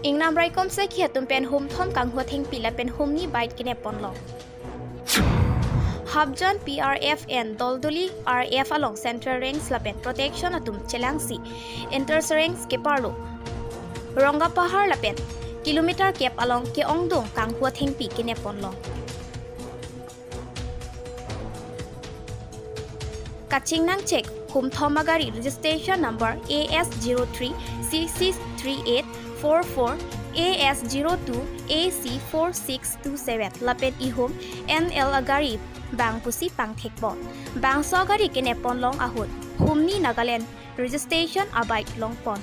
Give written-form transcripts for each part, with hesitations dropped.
Ingnam raikom saikhi atum pen thom kanghu athengpi lapen humni bite kine ponlong. Habjan PRFN dolduli RF along central ranks lapen protection atum chelangsi intersereng skeparlo ronga pahar lapen kilometer kep along ke ongdong kanghu athengpi kine ponlong. Kaching nang check thom agari registration number AS03 663844 AS02 AC4627 lapen ihum NL agari bang pusi pang thekbon bang sogari kene ponlong ahut humni Nagaland registration abide longpon.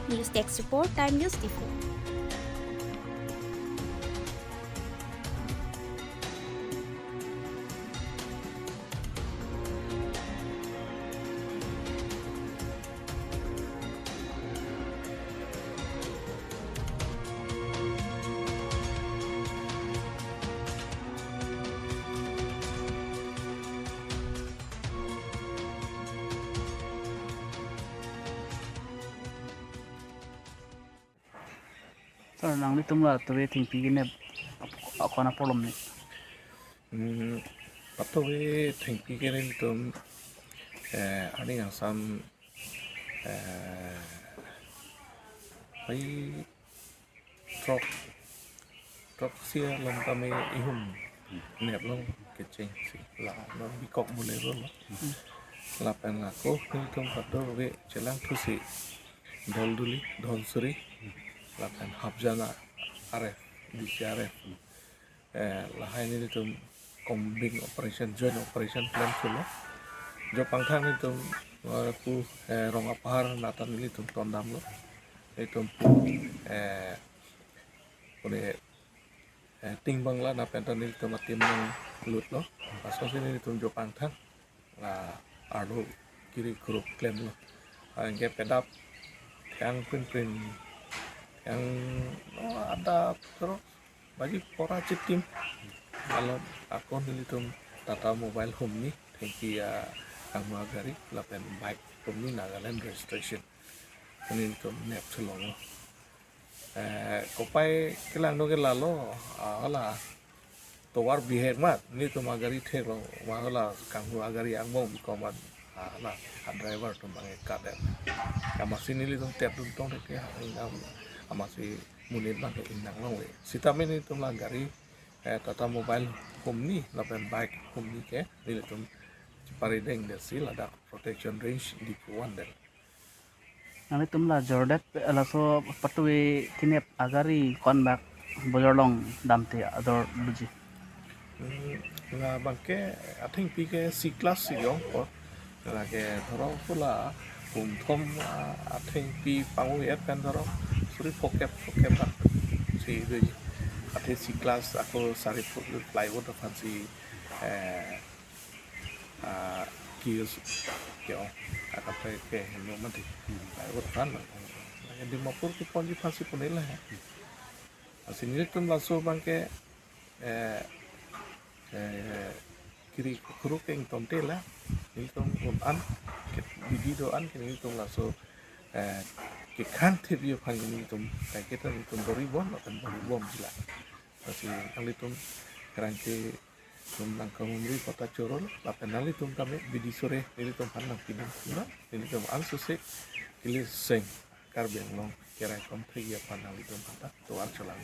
News Text Report Time News Tifo. So nang ni tumla to ting pigine akona problem ni. Patowe thengpi keren tum ani asam pai trok sia lom kami ihum nep long kecing si la no bikok boleh ron lapen aku ni tum patowe celang tusi dol duli dol suri lapen habjana aref di aref lahai ni tum combing operation joint operation plan tulo jo pangthang ni tum aku rong apar natan ni tum tondam lo itu boleh ting bangla na pentan ni tum atim lut lo pasal sini tum jo pangthang la ardo kiri kuruk klem lo angke pedap yang print yang ada terus bagi pora citim kalau akun ini tum tata mobile humni thanki ya kamu agari lapen bike humni Nagaland registration ini tum nep celong kopai kelang no kelalo ala towar biher mat ini tum agari thek lo wala kamu agari ang mau bikoman ala driver tum bangai kadet kamasin ini tum tep tum tong ya masih munit banget indang long we sitamin itu lagari tata mobile humni lapen bike humni ke nilitum parideng desi ada protection range di puan del Nang ni tumla jordat ala so patwe kinep agari konbak bojorlong damte ador luji. la bangke athengpi ke C class si yong ko la ke thoro pula thom athengpi pangu et kan thoro suri pokep lah si itu ada si kelas aku sari plywood apa si kios yo akan pakai hello mati plywood kan di mapur tu ponji pasti punela ya asini tu langsung bangke kiri kuruk yang tontela ini tu an di doan kini tu langsung ke kan tebio pangini tum kayak kita tum doribon atau doribom jelas masih kali tum kerangke tum langkah memberi kota corol lapen kali tum kami bidi sore ini tum panang pinang ini tum ansusik kili seng karbeng long kira kom pergi apa nali tum kata tuar celang.